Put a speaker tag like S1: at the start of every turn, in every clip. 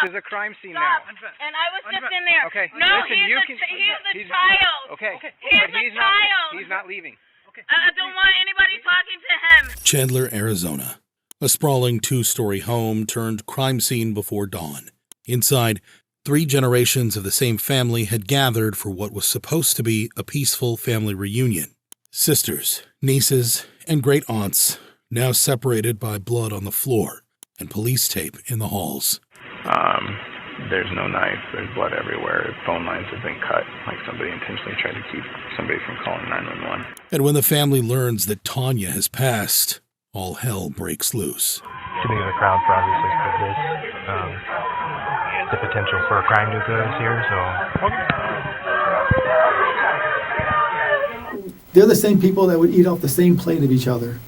S1: is a crime scene
S2: Stop.
S1: now.
S2: And I was just in there.
S1: Okay.
S2: No,
S1: Listen,
S2: he's a child.
S1: Okay.
S2: He's
S1: But
S2: a child.
S1: He's not leaving.
S2: I don't want anybody talking to him.
S3: Chandler, Arizona. A sprawling two-story home turned crime scene before dawn. Inside, 3 generations of the same family had gathered for what was supposed to be a peaceful family reunion. Sisters, nieces, and great-aunts, now separated by blood on the floor and police tape in the halls.
S4: There's no knife. There's blood everywhere. Phone lines have been cut, like somebody intentionally tried to keep somebody from calling 911.
S3: And when the family learns that Tanya has passed, all hell breaks loose.
S5: Too big of a crowd for obviously for this. The potential for a crime to occur is here, so.
S6: They're the same people that would eat off the same plate of each other.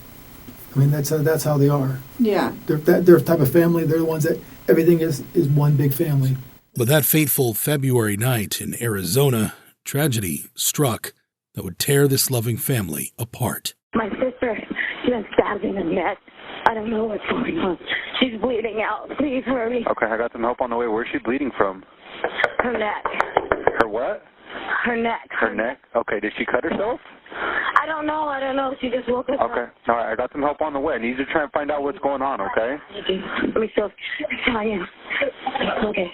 S6: I mean, that's how they are.
S7: Yeah.
S6: They're the type of family. They're the ones that everything is one big family.
S3: But that fateful February night in Arizona, tragedy struck that would tear this loving family apart.
S8: My sister, she's been stabbed in the neck. I don't know what's going on. She's bleeding out. Please hurry.
S4: Okay, I got some help on the way. Where's she bleeding from?
S8: Her neck.
S4: Her what?
S8: Her neck.
S4: Her neck? Okay, did she cut herself?
S8: I don't know. She just woke up.
S4: Okay. All right, I got some help on the way. I need you to try and find out what's going on, okay?
S8: Thank you. Let me feel. Tanya. Okay.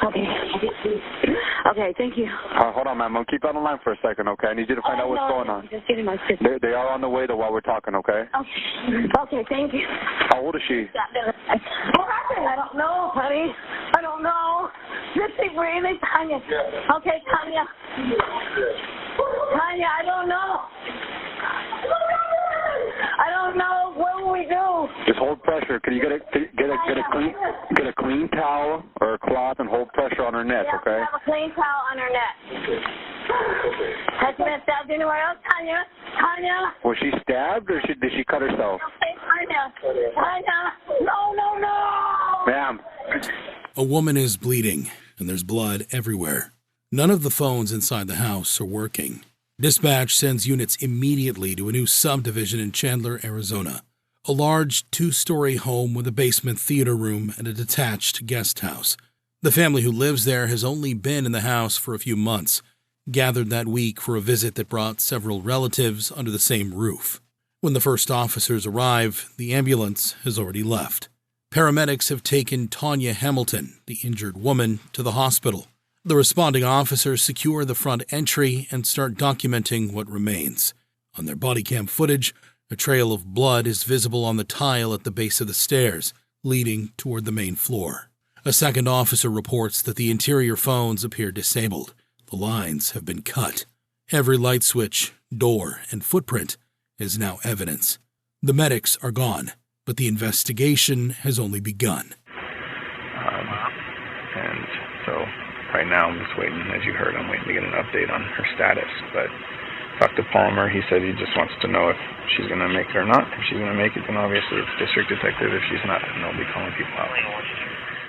S8: Okay, thank you.
S4: Hold on, ma'am. I'm going to keep you on the line for a second, okay? I need you to find out what's going on.
S8: Just getting my sister.
S4: They are on the way, though, while we're talking, okay?
S8: Okay, thank you.
S4: How old is she?
S8: What happened? I don't know, honey. I don't know. Just keep breathing, Tanya. Okay, Tanya. Tanya, I don't know. I don't know. What will we do?
S4: Just hold pressure. Can you get a clean towel or a cloth and hold pressure on her neck, okay?
S8: Have a clean towel on her neck. Has she been stabbed anywhere else, Tanya? Tanya?
S4: Was she stabbed or did she cut herself?
S8: Okay, Tanya. No.
S4: Ma'am.
S3: A woman is bleeding, and there's blood everywhere. None of the phones inside the house are working. Dispatch sends units immediately to a new subdivision in Chandler, Arizona. A large 2-story home with a basement theater room and a detached guest house. The family who lives there has only been in the house for a few months, gathered that week for a visit that brought several relatives under the same roof. When the first officers arrive, the ambulance has already left. Paramedics have taken Tanya Hamilton, the injured woman, to the hospital. The responding officers secure the front entry and start documenting what remains. On their body cam footage, a trail of blood is visible on the tile at the base of the stairs, leading toward the main floor. A second officer reports that the interior phones appear disabled. The lines have been cut. Every light switch, door, and footprint is now evidence. The medics are gone, but the investigation has only begun.
S4: And so right now I'm just waiting, as you heard, I'm waiting to get an update on her status. But Dr. Palmer, he said he just wants to know if she's going to make it or not. If she's going to make it, then obviously it's district detective. If she's not, then they'll be calling people out.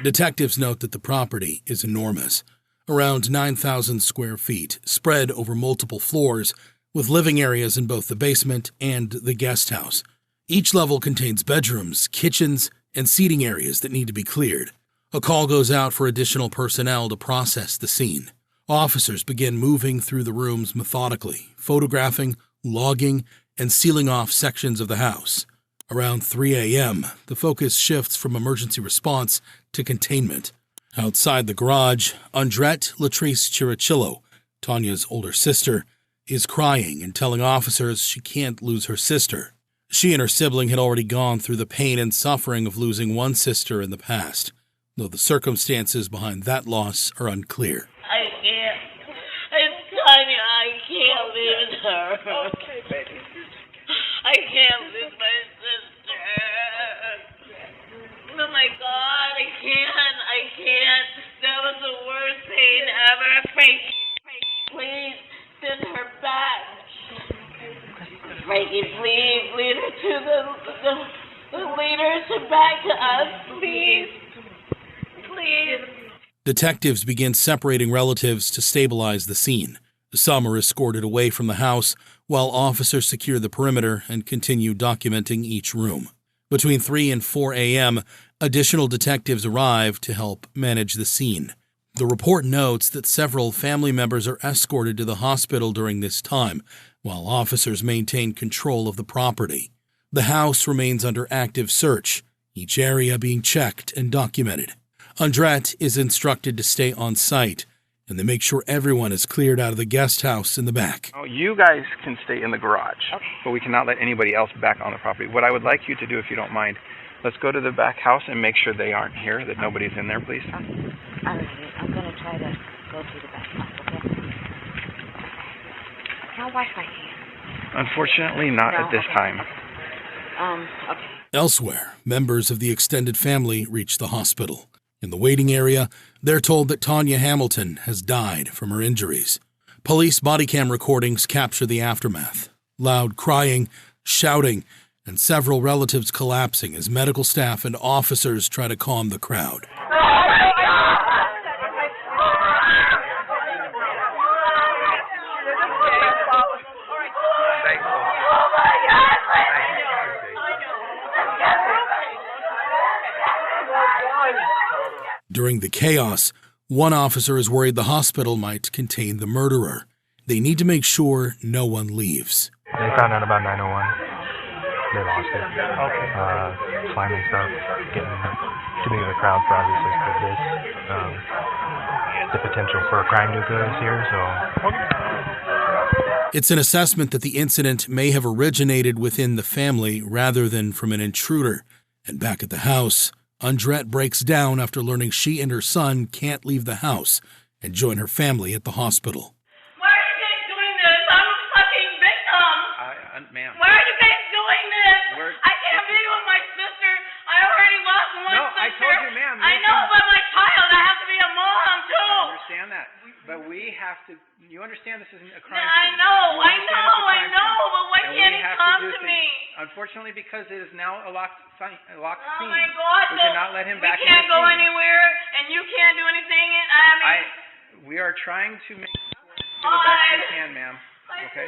S3: Detectives note that the property is enormous, around 9,000 square feet, spread over multiple floors, with living areas in both the basement and the guest house. Each level contains bedrooms, kitchens, and seating areas that need to be cleared. A call goes out for additional personnel to process the scene. Officers begin moving through the rooms methodically, photographing, logging, and sealing off sections of the house. Around 3 a.m., the focus shifts from emergency response to containment. Outside the garage, Andrett Latrice Chirichillo, Tanya's older sister, is crying and telling officers she can't lose her sister. She and her sibling had already gone through the pain and suffering of losing one sister in the past, though the circumstances behind that loss are unclear.
S2: I can't. It's Tanya. I can't lose her.
S1: Okay, baby.
S2: I can't lose my sister. Oh my God, I can't. That was the worst pain ever. Please send her back. Frankie, please lead her to the leaders back to us, please.
S3: Detectives begin separating relatives to stabilize the scene. Some are escorted away from the house, while officers secure the perimeter and continue documenting each room. Between 3 and 4 a.m., additional detectives arrive to help manage the scene. The report notes that several family members are escorted to the hospital during this time, while officers maintain control of the property. The house remains under active search, each area being checked and documented. Andrett is instructed to stay on site, and they make sure everyone is cleared out of the guest house in the back.
S4: Oh, you guys can stay in the garage,
S8: Okay.
S4: but we cannot let anybody else back on the property. What I would like you to do, if you don't mind, let's go to the back house and make sure they aren't here, that nobody's in there, please.
S8: All right. I'm going to try to go through the back house, okay? My Wi-Fi here.
S4: Unfortunately, not
S8: No,
S4: at this
S8: okay.
S4: time.
S8: Okay.
S3: Elsewhere, members of the extended family reach the hospital. In the waiting area, they're told that Tanya Hamilton has died from her injuries. Police body cam recordings capture the aftermath. Loud crying, shouting, and several relatives collapsing as medical staff and officers try to calm the crowd. During the chaos, one officer is worried the hospital might contain the murderer. They need to make sure no one leaves.
S5: They found out about 911. They lost it. Okay. Climbing stuff, getting too big of a crowd for obviously for this. The potential for a crime to occur is here, so.
S3: It's an assessment that the incident may have originated within the family rather than from an intruder. And back at the house, Andrett breaks down after learning she and her son can't leave the house and join her family at the hospital.
S2: Why are you guys doing this? I'm a fucking victim.
S4: Ma'am.
S2: Why are you guys doing this?
S4: We're-
S2: I can't be with my sister. I already lost one
S4: No,
S2: sister.
S4: I told you, ma'am,
S2: I know, but my child, I have to be a mom too.
S4: I understand that, but we have to. You understand this isn't a crime
S2: I
S4: scene.
S2: know,
S4: You
S2: I
S4: understand it's a
S2: know,
S4: crime scene.
S2: but why
S4: And
S2: can't
S4: we
S2: he
S4: have
S2: come
S4: do
S2: to
S4: things.
S2: me?
S4: Unfortunately, because it is now a locked
S2: Oh
S4: scene.
S2: my God!
S4: We
S2: So
S4: cannot let him
S2: we
S4: back in
S2: can't
S4: the
S2: go
S4: scene.
S2: anywhere, and you can't do anything. And
S4: We are trying to make do the best we can, ma'am. Okay.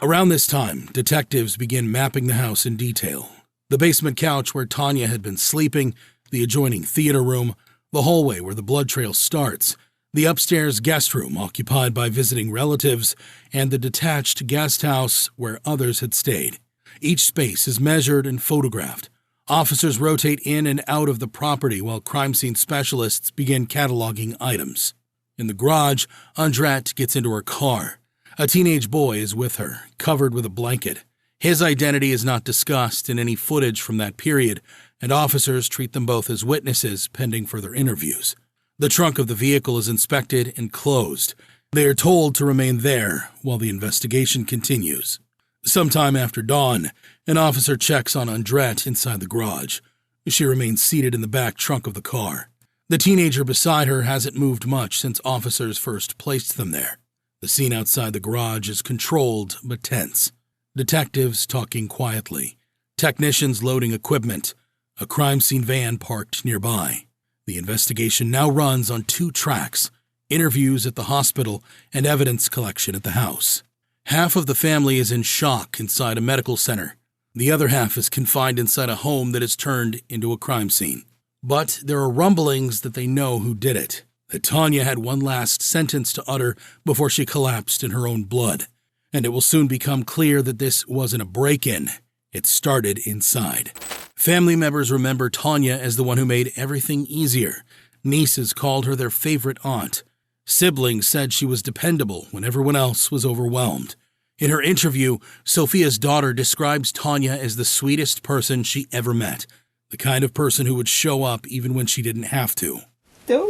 S3: Around this time, detectives begin mapping the house in detail. The basement couch where Tanya had been sleeping, the adjoining theater room, the hallway where the blood trail starts, the upstairs guest room occupied by visiting relatives, and the detached guest house where others had stayed. Each space is measured and photographed. Officers rotate in and out of the property while crime scene specialists begin cataloging items. In the garage, Andrett gets into her car. A teenage boy is with her, covered with a blanket. His identity is not discussed in any footage from that period, and officers treat them both as witnesses pending further interviews. The trunk of the vehicle is inspected and closed. They are told to remain there while the investigation continues. Sometime after dawn, an officer checks on Andrett inside the garage. She remains seated in the back trunk of the car. The teenager beside her hasn't moved much since officers first placed them there. The scene outside the garage is controlled but tense. Detectives talking quietly. Technicians loading equipment. A crime scene van parked nearby. The investigation now runs on 2 tracks: interviews at the hospital and evidence collection at the house. Half of the family is in shock inside a medical center. The other half is confined inside a home that is turned into a crime scene. But there are rumblings that they know who did it, that Tanya had one last sentence to utter before she collapsed in her own blood. And it will soon become clear that this wasn't a break-in. It started inside. Family members remember Tanya as the one who made everything easier. Nieces called her their favorite aunt. Siblings said she was dependable when everyone else was overwhelmed. In her interview, Sophia's daughter describes Tanya as the sweetest person she ever met, the kind of person who would show up even when she didn't have to.
S1: That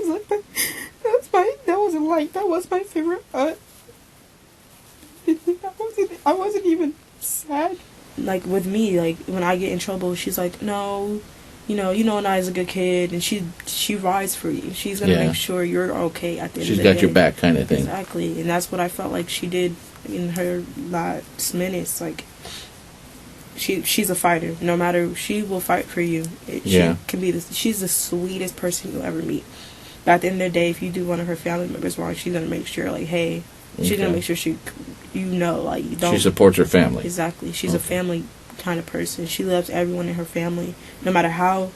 S1: was my favorite aunt. I wasn't even sad. Like with me, like when I get in trouble, she's like, no, you know, Nai's a good kid, and she rides for you. She's gonna make sure you're okay at the end of the day.
S7: She's got your back, kind of thing.
S1: Exactly, and that's what I felt like she did in her last minutes. Like she's a fighter. No matter, she will fight for you. She can be she's the sweetest person you'll ever meet. But at the end of the day, if you do one of her family members wrong, she's gonna make sure, like, hey, she's gonna make sure like, you don't.
S7: She supports her family.
S1: Exactly. She's a family kind of person. She loves everyone in her family, no matter how.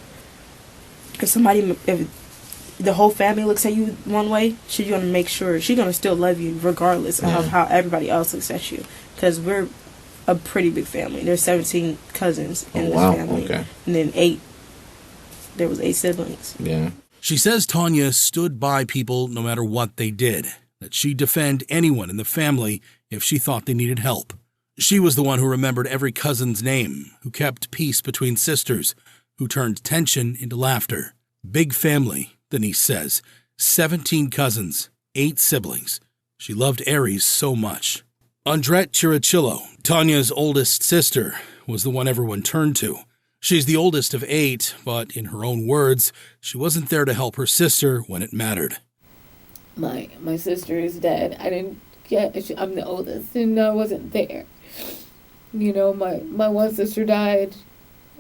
S1: If the whole family looks at you one way, she's gonna make sure she's gonna still love you regardless of how everybody else looks at you. Because we're a pretty big family. There's 17 cousins in this family, and then 8. There was 8 siblings.
S7: Yeah.
S3: She says Tanya stood by people no matter what they did, that she'd defend anyone in the family if she thought they needed help. She was the one who remembered every cousin's name, who kept peace between sisters, who turned tension into laughter. Big family, Denise says. 17 cousins, 8 siblings. She loved Aries so much. Andrett Chiricillo, Tanya's oldest sister, was the one everyone turned to. She's the oldest of 8, but in her own words, she wasn't there to help her sister when it mattered.
S9: My sister is dead. I'm the oldest, and I wasn't there. You know, my one sister died,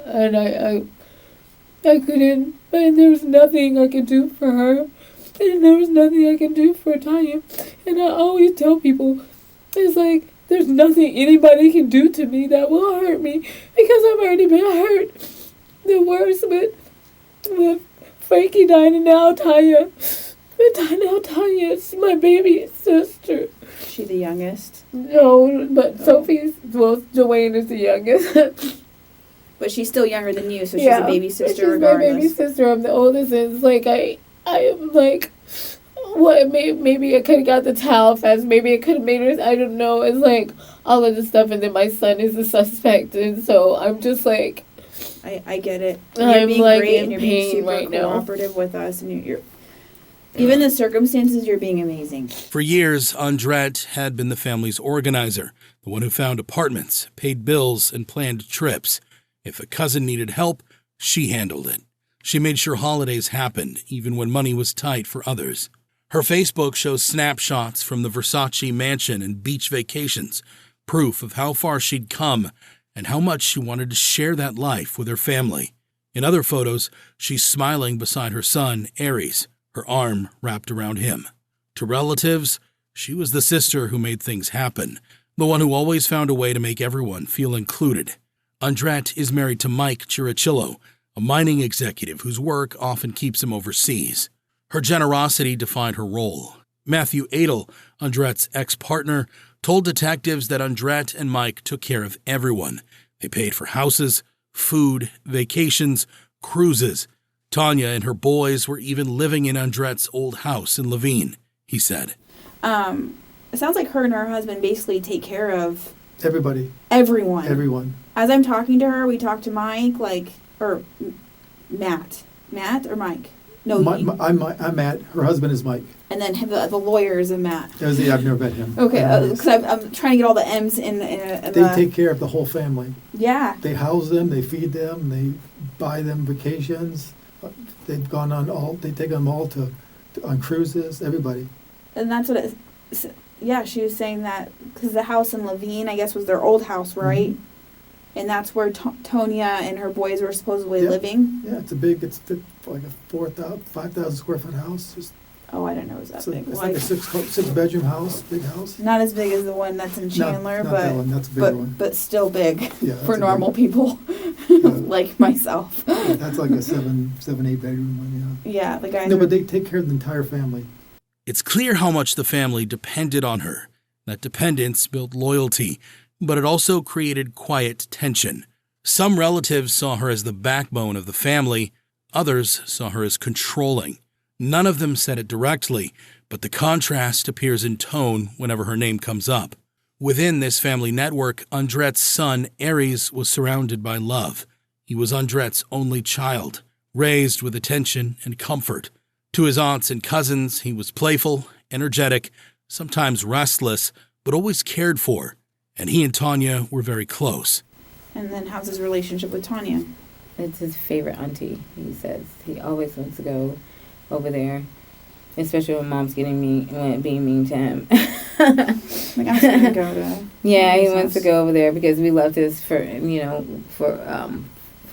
S9: and I couldn't, and there was nothing I could do for her, and there was nothing I could do for Tanya. And I always tell people, it's like, there's nothing anybody can do to me that will hurt me, because I've already been hurt the worst with Frankie dying, and now Tanya. It's my baby sister.
S10: Is she the youngest?
S9: No, but Joanne is the youngest.
S10: But she's still younger than you, so she's a baby sister regardless.
S9: My baby sister. I'm the oldest, and it's like I am like, what? Maybe I could have got the towel fast. Maybe I could have made her. I don't know. It's like all of this stuff, and then my son is the suspect, and so I'm just like,
S10: I get it.
S9: I'm
S10: being
S9: like
S10: great,
S9: in
S10: and you're
S9: pain
S10: being super
S9: right
S10: cooperative with us, and you're even the circumstances, you're being amazing.
S3: For years, Andrett had been the family's organizer, the one who found apartments, paid bills, and planned trips. If a cousin needed help, she handled it. She made sure holidays happened, even when money was tight for others. Her Facebook shows snapshots from the Versace mansion and beach vacations, proof of how far she'd come and how much she wanted to share that life with her family. In other photos, she's smiling beside her son, Aries, her arm wrapped around him. To relatives, she was the sister who made things happen, the one who always found a way to make everyone feel included. Andrett is married to Mike Chiricillo, a mining executive whose work often keeps him overseas. Her generosity defined her role. Matthew Adel, Andrett's ex-partner, told detectives that Andrett and Mike took care of everyone. They paid for houses, food, vacations, cruises. Tanya and her boys were even living in Andrett's old house in Levine, he said.
S10: It sounds like her and her husband basically take care of
S6: everybody.
S10: Everyone. As I'm talking to her, we talk to Mike, or Matt. Matt or Mike? No,
S6: I'm Matt. Her husband is Mike.
S10: And then the lawyer is a Matt.
S6: I've never met him.
S10: Okay, because I'm trying to get all the M's in
S6: They take care of the whole family.
S10: Yeah.
S6: They house them, they feed them, they buy them vacations. They've gone on they take them all on cruises, everybody.
S10: And that's what she was saying that, because the house in Levine, I guess, was their old house, right? Mm-hmm. And that's where Tonya and her boys were supposedly living?
S6: Yeah, it's like a 5,000 square foot house.
S10: I didn't know it was that big.
S6: It's like a six bedroom house, big house.
S10: Not as big as the one that's in Chandler,
S6: not that one. That's a bigger one.
S10: But still big for normal people like myself.
S6: Yeah, that's like a 7-8 bedroom one, yeah.
S10: Yeah, the guys.
S6: No, but they take care of the entire family.
S3: It's clear how much the family depended on her. That dependence built loyalty, but it also created quiet tension. Some relatives saw her as the backbone of the family. Others saw her as controlling. None of them said it directly, but the contrast appears in tone whenever her name comes up. Within this family network, Andrett's son, Aries, was surrounded by love. He was Andrett's only child, raised with attention and comfort. To his aunts and cousins, he was playful, energetic, sometimes restless, but always cared for. And he and Tanya were very close.
S10: And then how's his relationship with Tanya?
S9: It's his favorite auntie, he says. He always wants to go over there, especially when mom's being mean to him.
S10: I'm gonna go to.
S9: Yeah, he wants to go over there because we left this for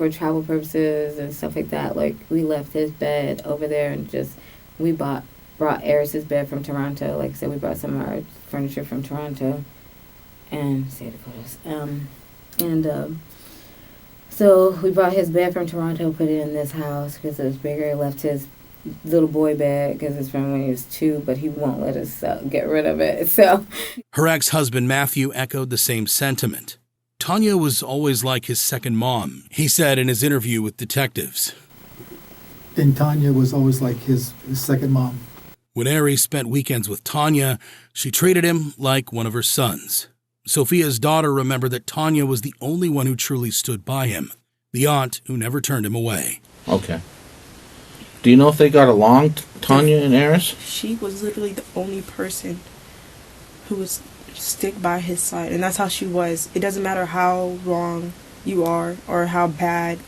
S9: travel purposes and stuff like that. Like, we left his bed over there and we brought Aries' bed from Toronto. Like I said, we brought some of our furniture from Toronto and say the photos. So we bought his bed from Toronto, put it in this house because it was bigger. Left his little boy bed because it's from when he was 2, but he won't let us get rid of it. So
S3: Her ex-husband Matthew echoed the same sentiment. Tanya was always like his second mom, he said in his interview with detectives.
S6: And Tanya was always like his second mom.
S3: When Aries spent weekends with Tanya, she treated him like one of her sons. Sophia's daughter remembered that Tanya was the only one who truly stood by him, the aunt who never turned him away.
S7: Okay. Do you know if they got along, Tanya and Aries?
S1: She was literally the only person who would stick by his side, and that's how she was. It doesn't matter how wrong you are or how bad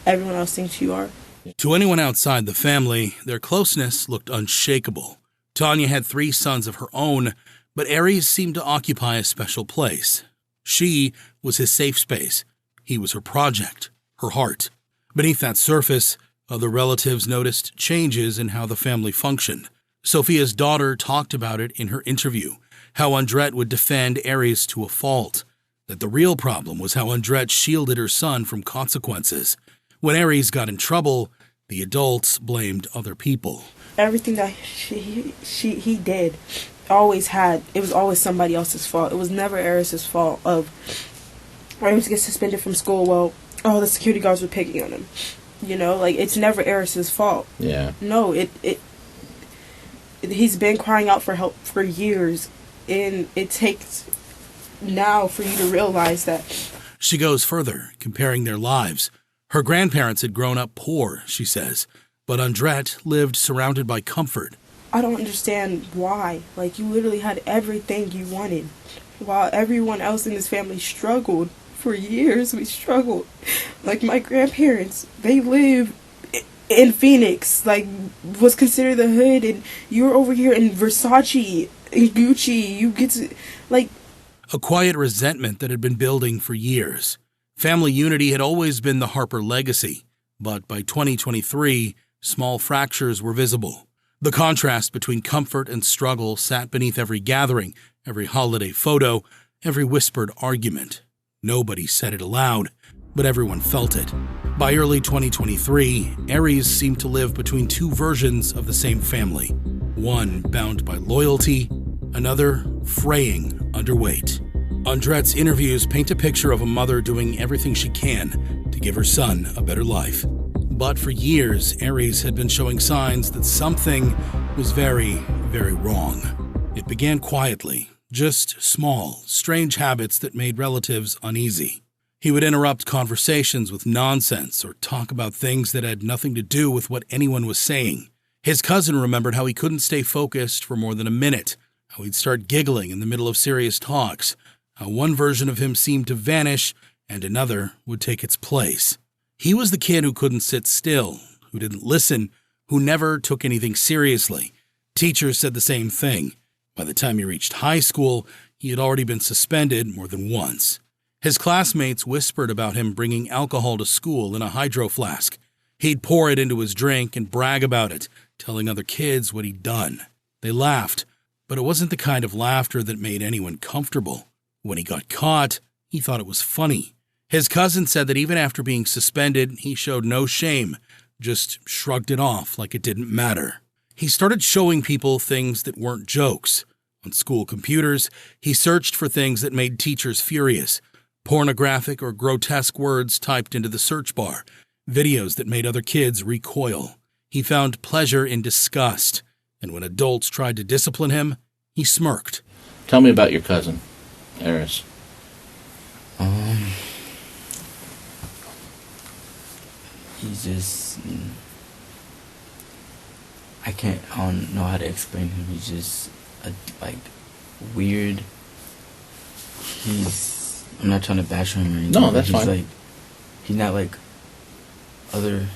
S1: everyone else thinks you are.
S3: To anyone outside the family, their closeness looked unshakable. Tanya had 3 sons of her own, but Aries seemed to occupy a special place. She was his safe space. He was her project, her heart. Beneath that surface, other relatives noticed changes in how the family functioned. Sophia's daughter talked about it in her interview, how Andrett would defend Aries to a fault, that the real problem was how Andrett shielded her son from consequences. When Aries got in trouble, the adults blamed other people.
S1: Everything that he did it was always somebody else's fault. It was never Aries' fault of Aries gets suspended from school. Well, the security guards were picking on him. You know, like, it's never Aries' fault.
S7: Yeah.
S1: No, he's been crying out for help for years, and it takes now for you to realize that.
S3: She goes further, comparing their lives. Her grandparents had grown up poor, she says, but Andrett lived surrounded by comfort.
S1: I don't understand why. Like, you literally had everything you wanted, while everyone else in this family struggled. For years, we struggled. Like, my grandparents, they live in Phoenix, like, was considered the hood, and you're over here in Versace and Gucci. You get to, like...
S3: A quiet resentment that had been building for years. Family unity had always been the Harper legacy, but by 2023, small fractures were visible. The contrast between comfort and struggle sat beneath every gathering, every holiday photo, every whispered argument. Nobody said it aloud, but everyone felt it. By early 2023, Aries seemed to live between 2 versions of the same family. One bound by loyalty, another fraying underweight. Andrett's interviews paint a picture of a mother doing everything she can to give her son a better life. But for years, Aries had been showing signs that something was very, very wrong. It began quietly. Just small, strange habits that made relatives uneasy. He would interrupt conversations with nonsense or talk about things that had nothing to do with what anyone was saying. His cousin remembered how he couldn't stay focused for more than a minute, how he'd start giggling in the middle of serious talks, how one version of him seemed to vanish and another would take its place. He was the kid who couldn't sit still, who didn't listen, who never took anything seriously. Teachers said the same thing. By the time he reached high school, he had already been suspended more than once. His classmates whispered about him bringing alcohol to school in a hydro flask. He'd pour it into his drink and brag about it, telling other kids what he'd done. They laughed, but it wasn't the kind of laughter that made anyone comfortable. When he got caught, he thought it was funny. His cousin said that even after being suspended, he showed no shame, just shrugged it off like it didn't matter. He started showing people things that weren't jokes. On school computers, he searched for things that made teachers furious. Pornographic or grotesque words typed into the search bar. Videos that made other kids recoil. He found pleasure in disgust. And when adults tried to discipline him, he smirked.
S7: Tell me about your cousin, Aries.
S11: He's just... I don't know how to explain him. He's just, weird. I'm not trying to bash him or anything.
S7: No, that's fine.
S11: He's not like other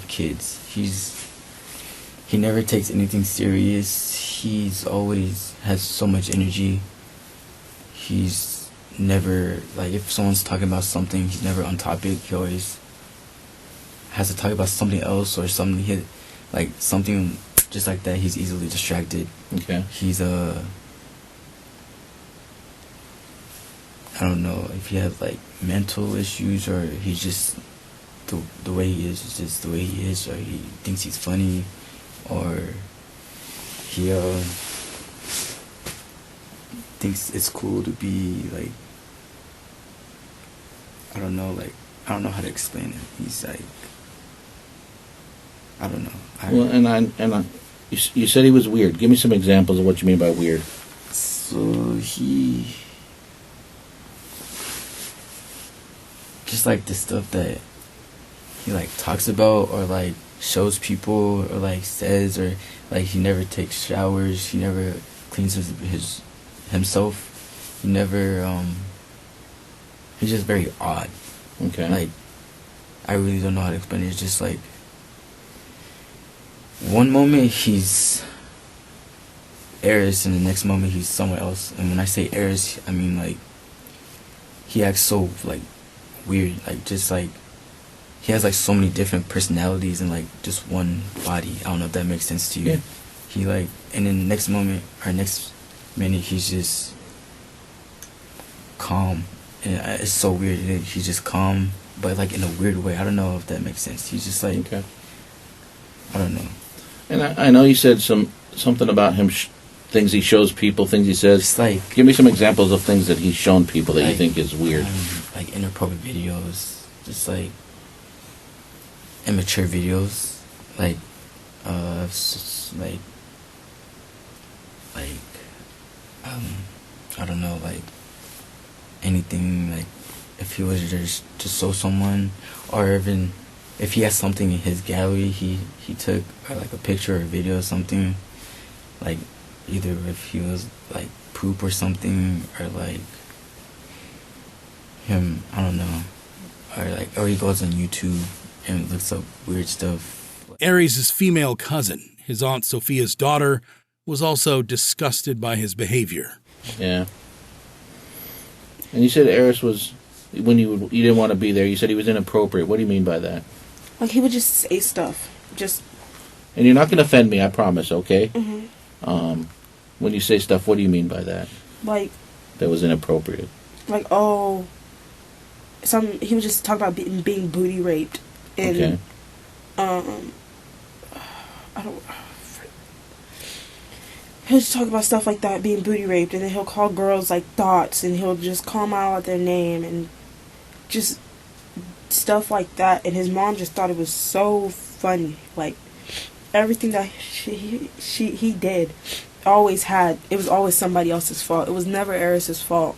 S11: kids. He never takes anything serious. He's always has so much energy. He's never, if someone's talking about something, he's never on topic. He always has to talk about something else or something something just like that. He's easily distracted.
S7: Okay.
S11: He's I don't know if he has like mental issues or he's just the way he is just the way he is, or he thinks he's funny, or he thinks it's cool to be like, I don't know how to explain it. He's like, I don't know.
S7: You said he was weird. Give me some examples of what you mean by weird.
S11: So he just like the stuff that he like talks about or like shows people or like says, or like he never takes showers, he never cleans himself, he never he's just very odd.
S7: Okay.
S11: Like, I really don't know how to explain it. It's just like one moment he's Aries and the next moment he's somewhere else. And when I say Aries, I mean like he acts so like weird, like just like he has like so many different personalities in like just one body. I don't know if that makes sense to you.
S7: Yeah.
S11: He like, and then next moment or next minute he's just calm. And it's so weird. He's just calm, but like in a weird way. I don't know if that makes sense. He's just like,
S7: okay.
S11: I don't know.
S7: And I know you said something about him, things he shows people, things he says.
S11: It's like,
S7: give me some examples of things that he's shown people that
S11: like,
S7: you think is weird.
S11: Like inappropriate videos, just like immature videos, like I don't know, like anything, like if he was just to show someone, or even if he has something in his gallery he took, or like a picture or a video or something, like either if he was like poop or something, or like him, I don't know, or he goes on YouTube and looks up weird stuff.
S3: Aries' female cousin, his Aunt Sophia's daughter, was also disgusted by his behavior.
S7: Yeah. And you said Aries was, when you didn't want to be there, you said he was inappropriate. What do you mean by that?
S1: Like, he would just say stuff.
S7: And you're not going to offend me, I promise, okay?
S1: Mm-hmm.
S7: When you say stuff, what do you mean by that?
S1: Like, that
S7: was inappropriate.
S1: Like, he would just talk about being booty raped. And,
S7: okay.
S1: He'll just talk about stuff like that, being booty raped, and then he'll call girls like thoughts, and he'll just call them out their name, and just stuff like that. And his mom just thought it was so funny. Like, everything that he did, it was always somebody else's fault. It was never Aries' fault.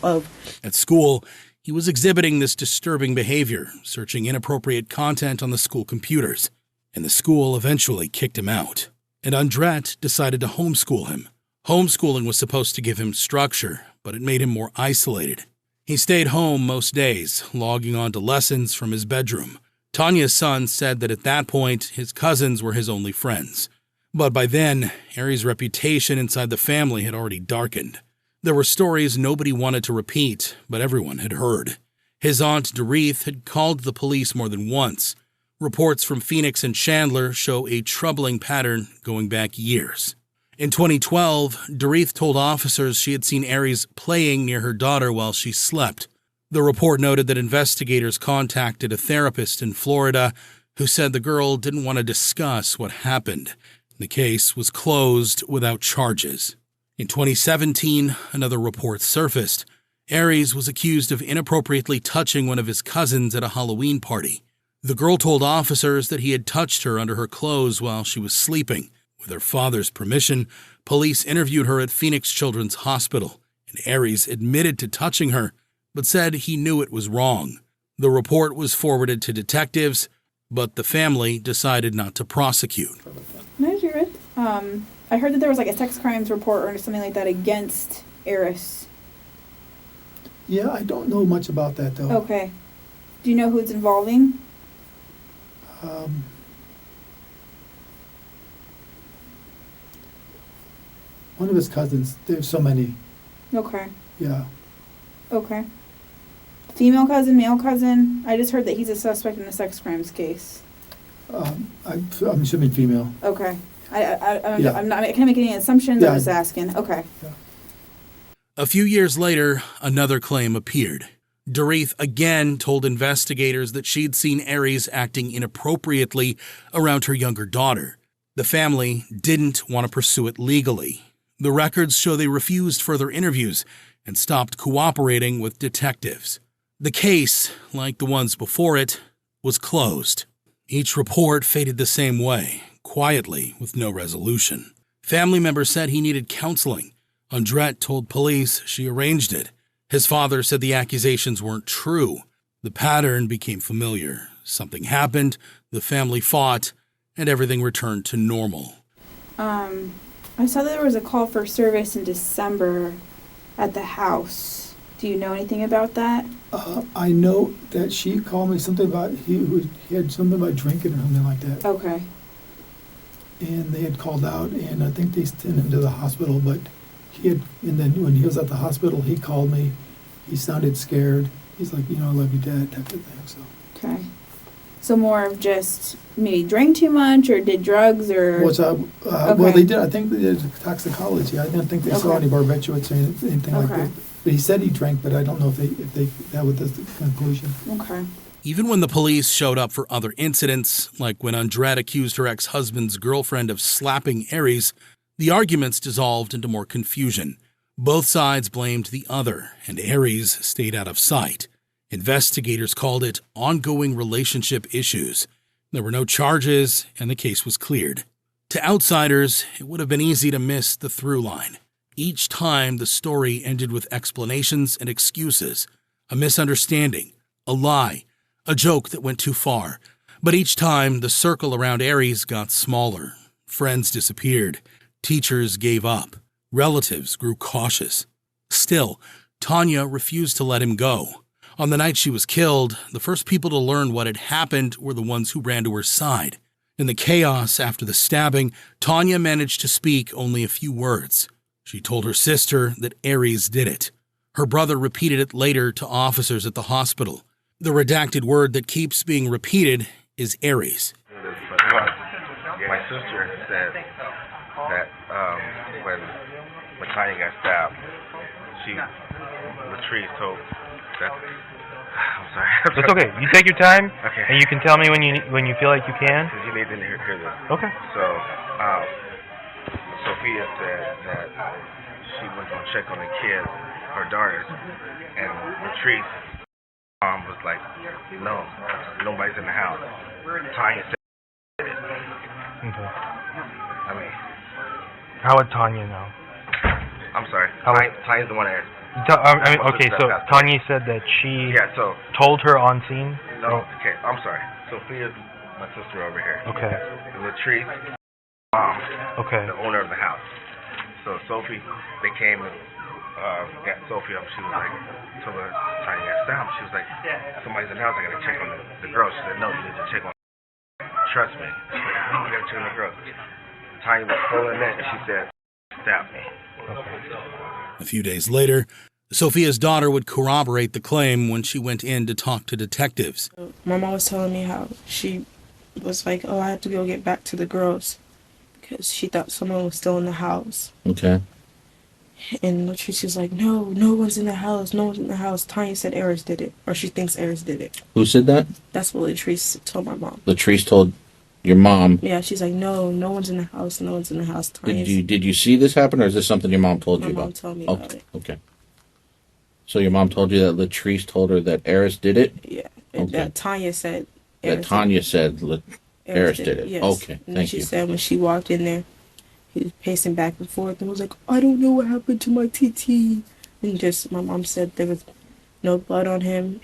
S3: At school, he was exhibiting this disturbing behavior, searching inappropriate content on the school computers, and the school eventually kicked him out. And Andrett decided to homeschool him. Homeschooling was supposed to give him structure, but it made him more isolated. He stayed home most days, logging on to lessons from his bedroom. Tanya's son said that at that point, his cousins were his only friends. But by then, Aries' reputation inside the family had already darkened. There were stories nobody wanted to repeat, but everyone had heard. His aunt, Andrett, had called the police more than once. Reports from Phoenix and Chandler show a troubling pattern going back years. In 2012, Andrett told officers she had seen Aries playing near her daughter while she slept. The report noted that investigators contacted a therapist in Florida who said the girl didn't want to discuss what happened. The case was closed without charges. In 2017, another report surfaced. Aries was accused of inappropriately touching one of his cousins at a Halloween party. The girl told officers that he had touched her under her clothes while she was sleeping. With her father's permission, police interviewed her at Phoenix Children's Hospital, and Aries admitted to touching her, but said he knew it was wrong. The report was forwarded to detectives, but the family decided not to prosecute.
S10: Nice, you're good. I heard that there was like a sex crimes report or something like that against Aries.
S6: Yeah, I don't know much about that, though.
S10: Okay. Do you know who it's involving?
S6: One of his cousins. There's so many.
S10: Okay.
S6: Yeah.
S10: Okay. Female cousin, male cousin. I just heard that he's a suspect in a sex crimes case.
S6: I'm assuming female.
S10: Okay. I can't make any assumptions.
S6: Yeah.
S10: I'm just asking. Okay.
S6: Yeah.
S3: A few years later, another claim appeared. Doreeth again told investigators that she'd seen Aries acting inappropriately around her younger daughter. The family didn't want to pursue it legally. The records show they refused further interviews and stopped cooperating with detectives. The case, like the ones before it, was closed. Each report faded the same way, quietly, with no resolution. Family members said he needed counseling. Andrett told police she arranged it. His father said the accusations weren't true. The pattern became familiar. Something happened, the family fought, and everything returned to normal.
S10: I saw there was a call for service in December at the house. Do you know anything about that?
S6: I know that she called me something about he had something about drinking or something like that.
S10: Okay.
S6: And they had called out, and I think they sent him to the hospital. But and then when he was at the hospital, he called me. He sounded scared. He's like, I love you, Dad, type of thing. So.
S10: Okay. So more of just maybe drank too much or did drugs or.
S6: Okay. Well, they did. I think they did toxicology. I didn't think they saw any barbiturates or anything like that. But he said he drank, but I don't know if that was the conclusion.
S10: Okay.
S3: Even when the police showed up for other incidents, like when Andrett accused her ex-husband's girlfriend of slapping Aries, the arguments dissolved into more confusion. Both sides blamed the other, and Aries stayed out of sight. Investigators called it ongoing relationship issues. There were no charges, and the case was cleared. To outsiders, it would have been easy to miss the through line. Each time, the story ended with explanations and excuses, a misunderstanding, a lie, a joke that went too far. But each time, the circle around Aries got smaller. Friends disappeared. Teachers gave up. Relatives grew cautious. Still, Tanya refused to let him go. On the night she was killed, the first people to learn what had happened were the ones who ran to her side. In the chaos after the stabbing, Tanya managed to speak only a few words. She told her sister that Aries did it. Her brother repeated it later to officers at the hospital. The redacted word that keeps being repeated is Aries.
S12: My sister said that when Tanya got stabbed, Latrice told that. I'm sorry.
S5: It's okay. You take your time,
S12: okay.
S5: And you can tell me when you feel like you can.
S12: Because you may didn't hear this.
S5: Okay.
S12: So, Sophia said that she was going to check on the kids, her daughters, and Latrice was like, no, nobody's in the house. Tanya said it.
S5: Okay.
S12: I mean,
S5: how would Tanya know?
S12: I'm sorry. Tanya's the one that
S5: okay, so Tanya said that she told her on scene?
S12: No, okay, I'm sorry. Sophia's my sister over here.
S5: Okay.
S12: Latrice, mom,
S5: the
S12: owner of the house. So Sophie, they came and got Sophie up. She was like, told her Tanya got stabbed. She was like, somebody's in the house, I gotta check on the girl. She said, no, you need to check on trust me. She said, no, I gotta check on the girl. Tanya was pulling that and she said, stab me.
S3: A few days later, Sophia's daughter would corroborate the claim when she went in to talk to detectives.
S1: My mom was telling me how she was like, I had to go get back to the girls because she thought someone was still in the house.
S7: Okay.
S1: And Latrice was like, no one's in the house. No one's in the house. Tanya said Aries did it, or she thinks Aries did it.
S7: Who said that?
S1: That's what Latrice told my mom.
S7: Latrice told your mom?
S1: Yeah, she's like, no one's in the house. No one's in the house.
S7: Did you see this happen, or is this something your mom told you about?
S1: My mom told me about it.
S7: Okay. So your mom told you that Latrice told her that Aries did it?
S1: Yeah.
S7: Okay.
S1: That Tanya said
S7: Aries Aries did it.
S1: Yes.
S7: Okay,
S1: and
S7: thank
S1: she
S7: you.
S1: said when she walked in there, he was pacing back and forth and was like, I don't know what happened to my TT. And my mom said there was no blood on him.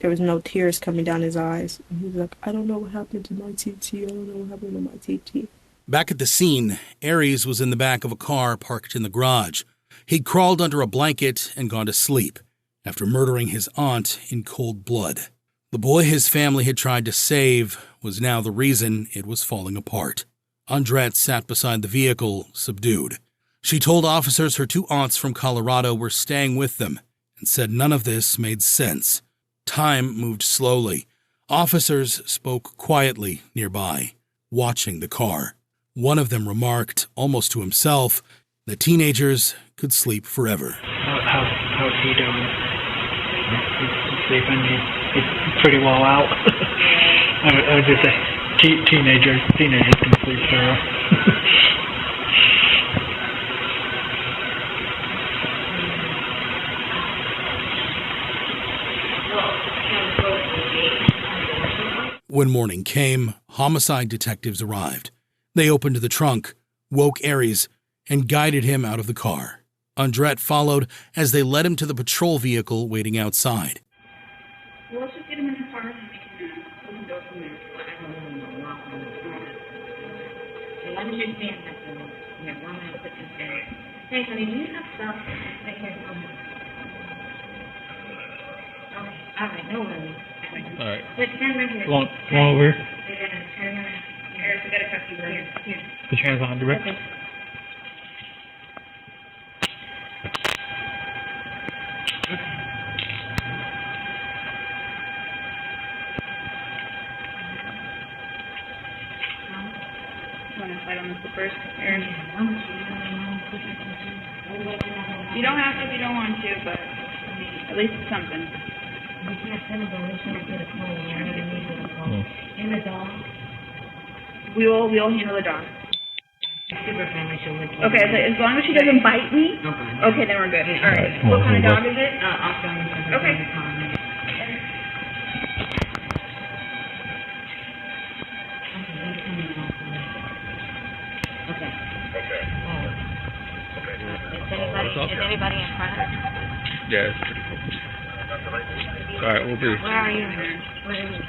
S1: There was no tears coming down his eyes. And he was like, I don't know what happened to my TT. I don't know what happened to my TT.
S3: Back at the scene, Aries was in the back of a car parked in the garage. He'd crawled under a blanket and gone to sleep after murdering his aunt in cold blood. The boy his family had tried to save was now the reason it was falling apart. Andrett sat beside the vehicle, subdued. She told officers her two aunts from Colorado were staying with them and said none of this made sense. Time moved slowly. Officers spoke quietly nearby, watching the car. One of them remarked, almost to himself, The teenagers could sleep forever.
S13: How's he doing? He's sleeping. He's pretty well out. I would just say teenagers can sleep through.
S3: When morning came, homicide detectives arrived. They opened the trunk, woke Aries, and guided him out of the car. Andrett followed as they led him to the patrol vehicle waiting outside.
S14: Well, let's just get him in the car and we can go from there. Let me just stand up there. Yeah, one minute, put this down. Hey, honey, do you have stuff right here? Okay, all right, no worries.
S13: All right.
S14: But stand right here.
S13: Come on over.
S14: Turn around. Here, we got a cuff you right here.
S13: Put your hands on Andrett.
S14: Okay. Want to fight on the slippers, Aaron? You don't have to if you don't want to, but at least it's something. And the dog? We'll handle the dog. Okay, so as long as she doesn't bite me, okay, then we're good. All right. What kind of dog is it? Okay.
S15: Is anybody in front of us?
S13: Yeah, it's pretty cool. All right, we'll be.
S15: Where are you? Where are you?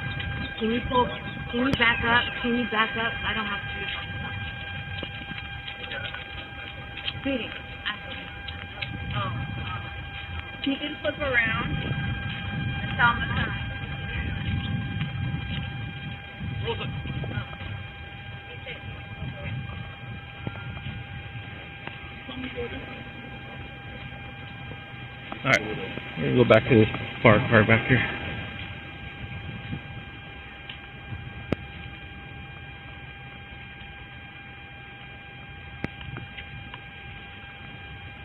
S15: Can you back up? Can you back up? I don't have to do something. Sweetie.
S14: Can you just flip around? That's all the time.
S13: All right, we're gonna go back to this car back here.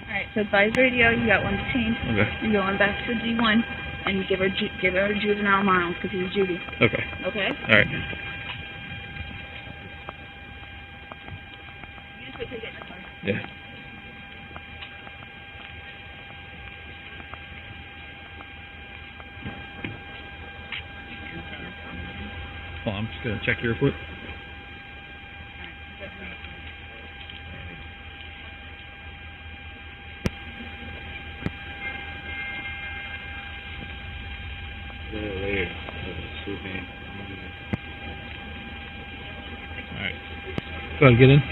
S14: Alright, so advise radio, you got one to change.
S13: Okay.
S14: You're going back to D1, and you give her juvenile miles, because he's juvie.
S13: Okay.
S14: Okay?
S13: Alright.
S14: You just wait till you get in the car.
S13: Yeah. Well, I'm just gonna check your foot. Alright. Go ahead, get in.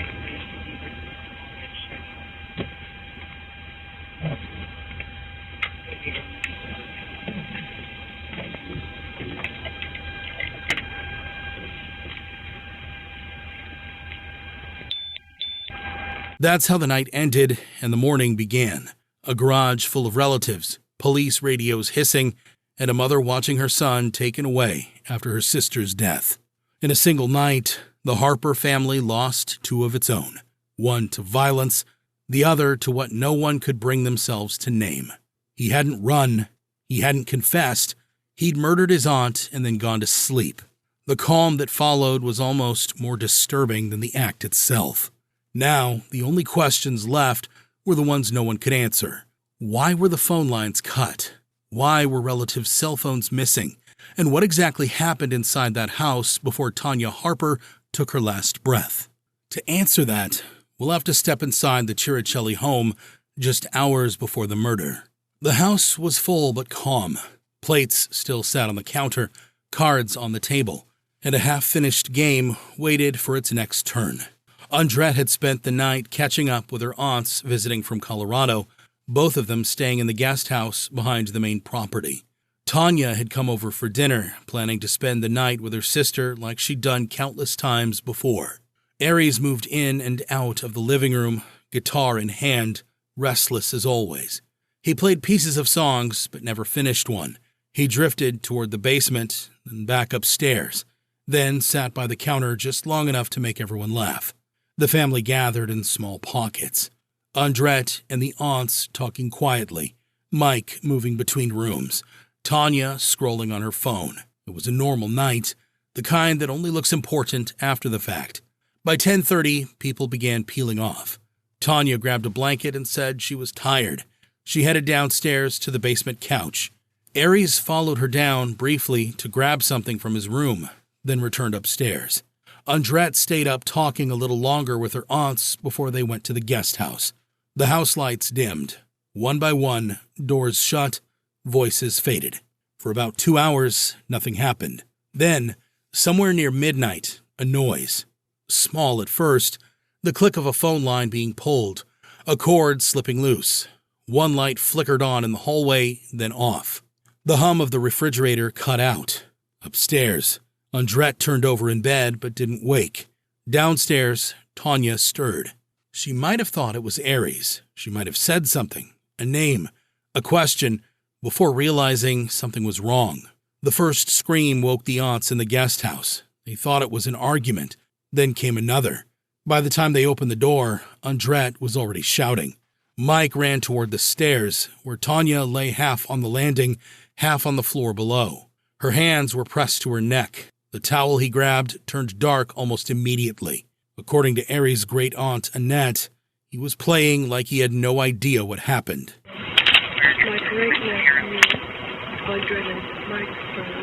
S3: That's how the night ended and the morning began. A garage full of relatives, police radios hissing, and a mother watching her son taken away after her sister's death. In a single night, the Harper family lost two of its own, one to violence, the other to what no one could bring themselves to name. He hadn't run, he hadn't confessed, he'd murdered his aunt and then gone to sleep. The calm that followed was almost more disturbing than the act itself. Now, the only questions left were the ones no one could answer. Why were the phone lines cut? Why were relatives' cell phones missing? And what exactly happened inside that house before Tanya Harper took her last breath? To answer that, we'll have to step inside the Chiricelli home just hours before the murder. The house was full but calm. Plates still sat on the counter, cards on the table, and a half-finished game waited for its next turn. Andrett had spent the night catching up with her aunts visiting from Colorado, both of them staying in the guest house behind the main property. Tanya had come over for dinner, planning to spend the night with her sister like she'd done countless times before. Aries moved in and out of the living room, guitar in hand, restless as always. He played pieces of songs, but never finished one. He drifted toward the basement and back upstairs, then sat by the counter just long enough to make everyone laugh. The family gathered in small pockets. Andrett and the aunts talking quietly, Mike moving between rooms, Tanya scrolling on her phone. It was a normal night, the kind that only looks important after the fact. By 10:30, people began peeling off. Tanya grabbed a blanket and said she was tired. She headed downstairs to the basement couch. Aries followed her down briefly to grab something from his room, then returned upstairs. Andrett stayed up talking a little longer with her aunts before they went to the guest house. The house lights dimmed. One by one, doors shut, voices faded. For about 2 hours, nothing happened. Then, somewhere near midnight, a noise. Small at first, the click of a phone line being pulled, a cord slipping loose. One light flickered on in the hallway, then off. The hum of the refrigerator cut out. Upstairs, Andrett turned over in bed but didn't wake. Downstairs, Tanya stirred. She might have thought it was Aries. She might have said something, a name, a question, before realizing something was wrong. The first scream woke the aunts in the guest house. They thought it was an argument. Then came another. By the time they opened the door, Andrett was already shouting. Mike ran toward the stairs, where Tanya lay half on the landing, half on the floor below. Her hands were pressed to her neck. The towel he grabbed turned dark almost immediately. According to Aries' great-aunt, Annette, he was playing like he had no idea what happened.
S16: My great-nephew, Andrett and Mike's son,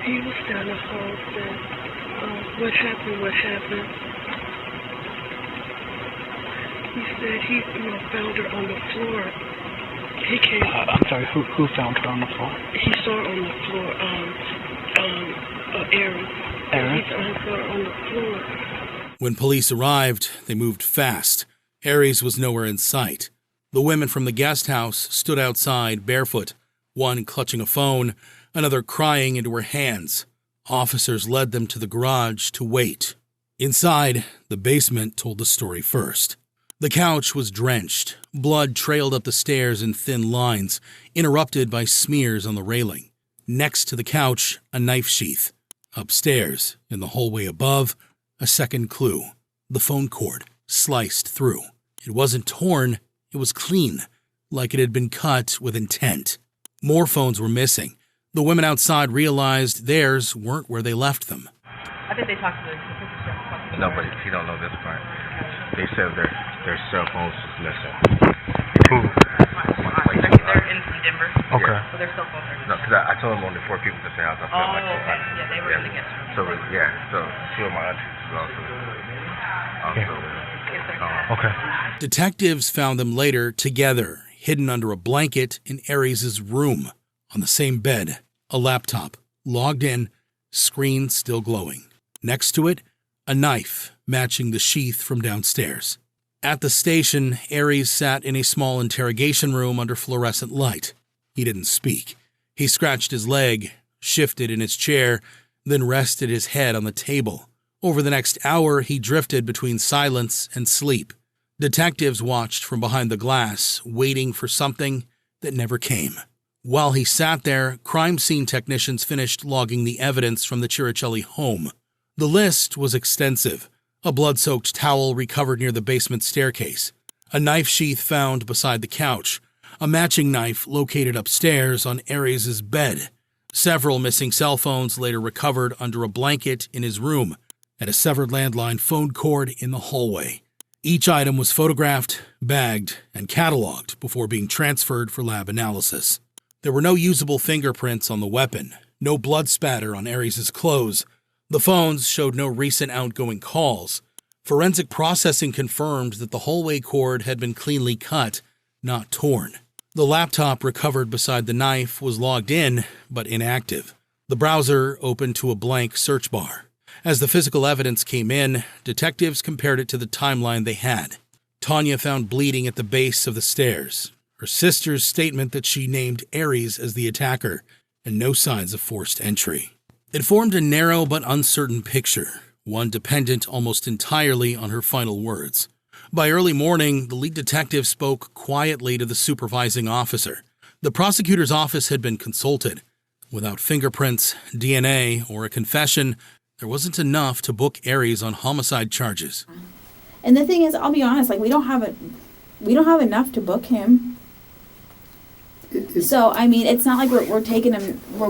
S16: he was down the hall, said, what happened? He said he found her on the floor. He came.
S13: I'm sorry, who found her on the floor?
S16: He saw her on the floor, Aries.
S13: Aries?
S16: He saw her on the floor.
S3: When police arrived, they moved fast. Aries was nowhere in sight. The women from the guest house stood outside barefoot, one clutching a phone, another crying into her hands. Officers led them to the garage to wait. Inside, the basement told the story first. The couch was drenched. Blood trailed up the stairs in thin lines, interrupted by smears on the railing. Next to the couch, a knife sheath. Upstairs, in the hallway above, a second clue. The phone cord, sliced through. It wasn't torn, it was clean, like it had been cut with intent. More phones were missing. The women outside realized theirs weren't where they left them.
S17: I think they talked to the
S12: No, but he don't know this part. They said their cell phones is missing.
S13: Who?
S17: They're in from Denver.
S13: Okay.
S17: So their cell phones are.
S12: No, because I told him only 4 people to say I was up there.
S17: Okay. Yeah, they were in the guest room.
S12: So 2 of my aunties also.
S13: Okay.
S3: Detectives found them later together, hidden under a blanket in Aries' room. On the same bed, a laptop, logged in, screen still glowing. Next to it, a knife matching the sheath from downstairs. At the station, Aries sat in a small interrogation room under fluorescent light. He didn't speak. He scratched his leg, shifted in his chair, then rested his head on the table. Over the next hour, he drifted between silence and sleep. Detectives watched from behind the glass, waiting for something that never came. While he sat there, crime scene technicians finished logging the evidence from the Chiricelli home. The list was extensive. A blood-soaked towel recovered near the basement staircase, a knife sheath found beside the couch, a matching knife located upstairs on Aries' bed, several missing cell phones later recovered under a blanket in his room, and a severed landline phone cord in the hallway. Each item was photographed, bagged, and cataloged before being transferred for lab analysis. There were no usable fingerprints on the weapon, no blood spatter on Aries' clothes. The phones showed no recent outgoing calls. Forensic processing confirmed that the hallway cord had been cleanly cut, not torn. The laptop recovered beside the knife was logged in, but inactive. The browser opened to a blank search bar. As the physical evidence came in, detectives compared it to the timeline they had. Tanya found bleeding at the base of the stairs. Her sister's statement that she named Aries as the attacker, and no signs of forced entry. It formed a narrow but uncertain picture, one dependent almost entirely on her final words. By early morning, the lead detective spoke quietly to the supervising officer. The prosecutor's office had been consulted. Without fingerprints, DNA, or a confession, there wasn't enough to book Aries on homicide charges.
S10: And the thing is, I'll be honest, like we don't have enough to book him. So I mean, it's not like we're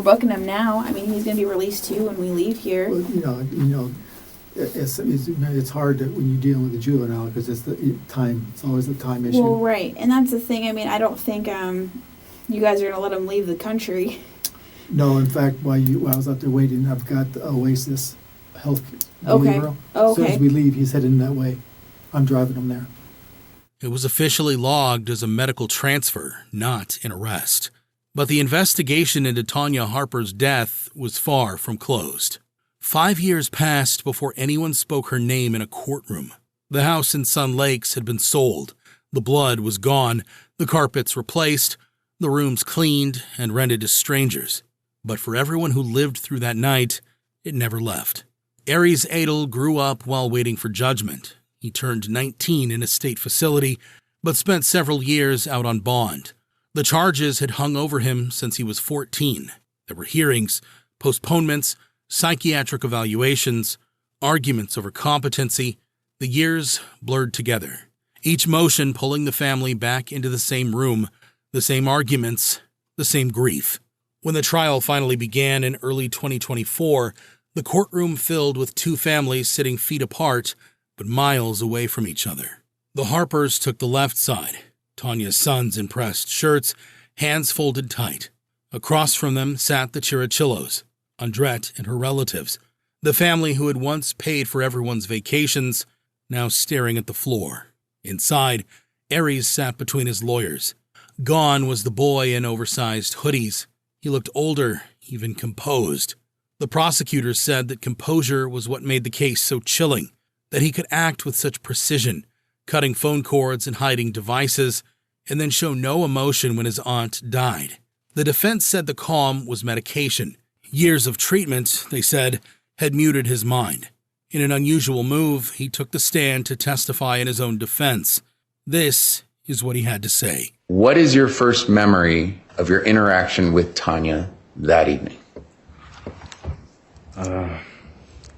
S10: booking him now. I mean, he's gonna be released too when we leave here.
S6: Well, it's hard when you're dealing with a juvenile because it's the time. It's always the time issue.
S10: Well, right, and that's the thing. I mean, I don't think you guys are gonna let him leave the country.
S6: No, in fact, while I was out there waiting, I've got the Oasis Health
S10: Okay.
S6: Behavioral.
S10: Okay.
S6: As soon as we leave, he's heading that way. I'm driving him there.
S3: It was officially logged as a medical transfer, not an arrest. But the investigation into Tanya Harper's death was far from closed. 5 years passed before anyone spoke her name in a courtroom. The house in Sun Lakes had been sold. The blood was gone, the carpets replaced, the rooms cleaned and rented to strangers. But for everyone who lived through that night, it never left. Aries Adel grew up while waiting for judgment. He turned 19 in a state facility, but spent several years out on bond. The charges had hung over him since he was 14. There were hearings, postponements, psychiatric evaluations, arguments over competency. The years blurred together, each motion pulling the family back into the same room, the same arguments, the same grief. When the trial finally began in early 2024, the courtroom filled with two families sitting feet apart, but miles away from each other. The Harpers took the left side, Tanya's sons in pressed shirts, hands folded tight. Across from them sat the Chirichillos, Andrett and her relatives, the family who had once paid for everyone's vacations, now staring at the floor. Inside, Aries sat between his lawyers. Gone was the boy in oversized hoodies. He looked older, even composed. The prosecutors said that composure was what made the case so chilling, that he could act with such precision, cutting phone cords and hiding devices, and then show no emotion when his aunt died. The defense said the calm was medication. Years of treatment, they said, had muted his mind. In an unusual move, he took the stand to testify in his own defense. This is what he had to say.
S18: What is your first memory of your interaction with Tanya that evening?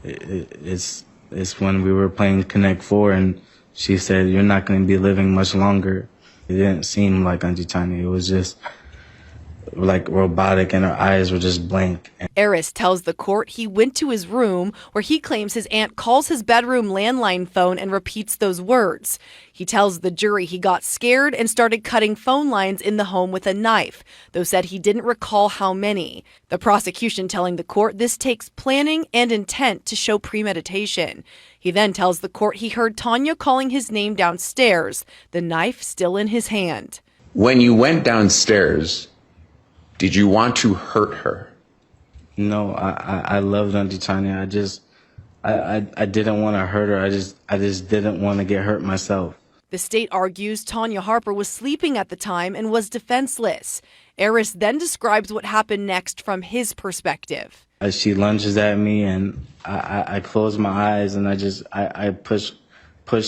S11: It's when we were playing Connect 4 and she said, "You're not going to be living much longer." It didn't seem like Auntie Tanya. It was just like robotic and her eyes were just blank.
S19: Aries tells the court he went to his room where he claims his aunt calls his bedroom landline phone and repeats those words. He tells the jury he got scared and started cutting phone lines in the home with a knife, though said he didn't recall how many. The prosecution telling the court this takes planning and intent to show premeditation. He then tells the court he heard Tanya calling his name downstairs, the knife still in his hand.
S18: When you went downstairs, did you want to hurt her?
S11: No, I loved Auntie Tanya. I didn't want to hurt her. I just didn't want to get hurt myself.
S19: The state argues Tanya Harper was sleeping at the time and was defenseless. Aries then describes what happened next from his perspective.
S11: She lunges at me and I close my eyes and I push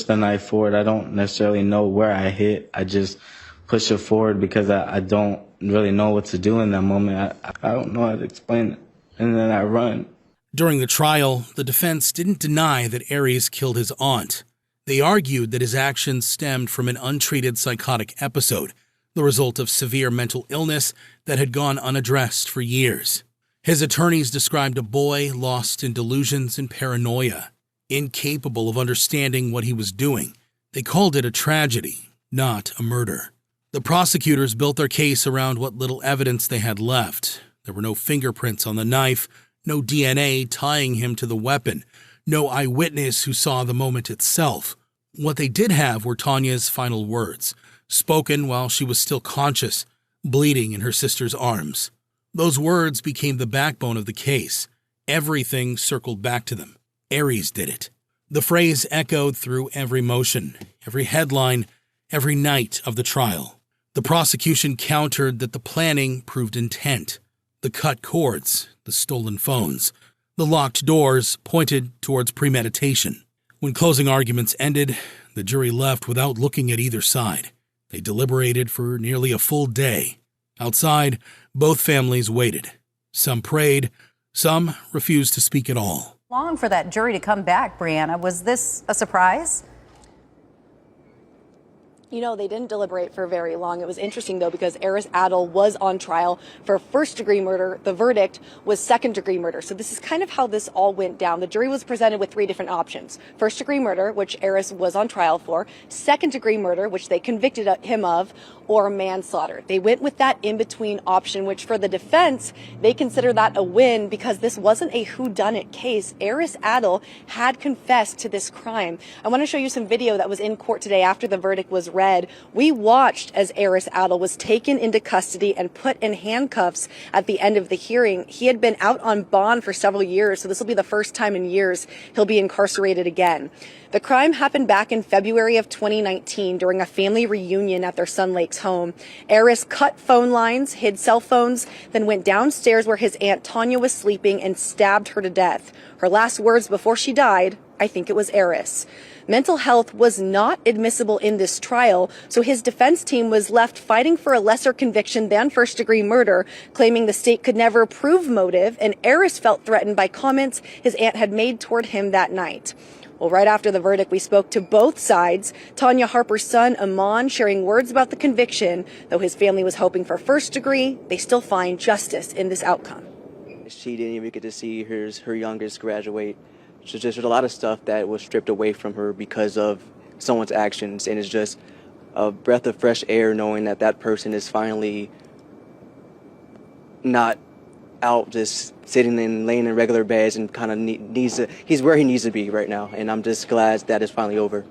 S11: the knife forward. I don't necessarily know where I hit. I just push it forward because I don't really know what to do in that moment. I don't know how to explain it. And then I run.
S3: During the trial, the defense didn't deny that Aries killed his aunt. They argued that his actions stemmed from an untreated psychotic episode, the result of severe mental illness that had gone unaddressed for years. His attorneys described a boy lost in delusions and paranoia, incapable of understanding what he was doing. They called it a tragedy, not a murder. The prosecutors built their case around what little evidence they had left. There were no fingerprints on the knife, no DNA tying him to the weapon, no eyewitness who saw the moment itself. What they did have were Tanya's final words, spoken while she was still conscious, bleeding in her sister's arms. Those words became the backbone of the case. Everything circled back to them. Aries did it. The phrase echoed through every motion, every headline, every night of the trial. The prosecution countered that the planning proved intent. The cut cords, the stolen phones, the locked doors pointed towards premeditation. When closing arguments ended, the jury left without looking at either side. They deliberated for nearly a full day. Outside, both families waited. Some prayed, some refused to speak at all.
S20: Long for that jury to come back, Brianna. Was this a surprise?
S19: You know, they didn't deliberate for very long. It was interesting, though, because Aries Adel was on trial for first-degree murder. The verdict was second-degree murder. So this is kind of how this all went down. The jury was presented with 3 different options. First-degree murder, which Aries was on trial for, second-degree murder, which they convicted him of, or manslaughter. They went with that in-between option, which for the defense, they consider that a win because this wasn't a whodunit case. Aries Adel had confessed to this crime. I want to show you some video that was in court today after the verdict was read. We watched as Aries Adel was taken into custody and put in handcuffs at the end of the hearing. He had been out on bond for several years, so this will be the first time in years he'll be incarcerated again. The crime happened back in February of 2019 during a family reunion at their Sun Lakes home. Aries cut phone lines, hid cell phones, then went downstairs where his Aunt Tanya was sleeping and stabbed her to death. Her last words before she died, "I think it was Aries." Mental health was not admissible in this trial, so his defense team was left fighting for a lesser conviction than first-degree murder, claiming the state could never prove motive, and Aries felt threatened by comments his aunt had made toward him that night. Well, right after the verdict, we spoke to both sides. Tanya Harper's son, Amon, sharing words about the conviction. Though his family was hoping for first degree, they still find justice in this outcome.
S20: She didn't even get to see her youngest graduate. So just a lot of stuff that was stripped away from her because of someone's actions. And it's just a breath of fresh air knowing that that person is finally not out just sitting and laying in regular beds and kind of he's where he needs to be right now. And I'm just glad that it's finally over.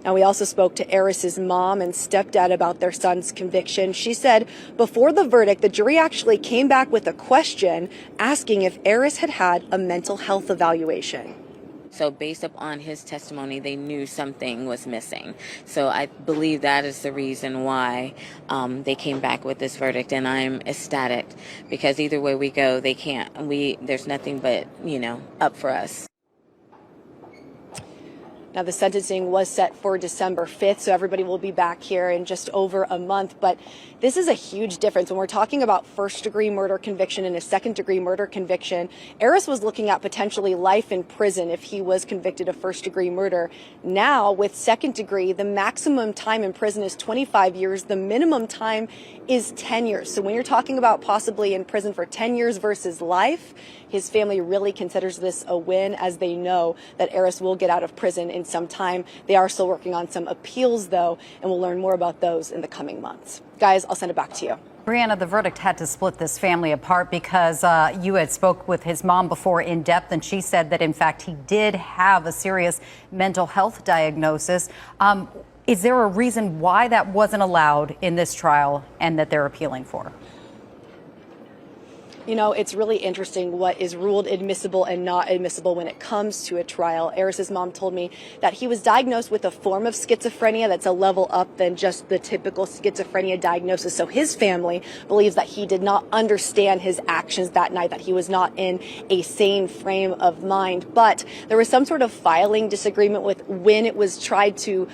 S19: Now, we also spoke to Aries' mom and stepdad about their son's conviction. She said before the verdict, the jury actually came back with a question asking if Aries had had a mental health evaluation.
S21: So based upon his testimony, they knew something was missing. So I believe that is the reason why they came back with this verdict. And I'm ecstatic because either way we go, there's nothing but, up for us.
S19: Now, the sentencing was set for December 5th, so everybody will be back here in just over a month. But this is a huge difference. When we're talking about first-degree murder conviction and a second-degree murder conviction, Aries was looking at potentially life in prison if he was convicted of first-degree murder. Now, with second-degree, the maximum time in prison is 25 years. The minimum time is 10 years. So when you're talking about possibly in prison for 10 years versus life, his family really considers this a win, as they know that Aries will get out of prison in some time. They are still working on some appeals, though, and we'll learn more about those in the coming months. Guys, I'll send it back to you.
S22: Brianna, the verdict had to split this family apart because you had spoke with his mom before in depth, and she said that, in fact, he did have a serious mental health diagnosis. Is there a reason why that wasn't allowed in this trial and that they're appealing for?
S19: You know, it's really interesting what is ruled admissible and not admissible when it comes to a trial. Aries' mom told me that he was diagnosed with a form of schizophrenia that's a level up than just the typical schizophrenia diagnosis. So his family believes that he did not understand his actions that night, that he was not in a sane frame of mind. But there was some sort of filing disagreement with when it was tried to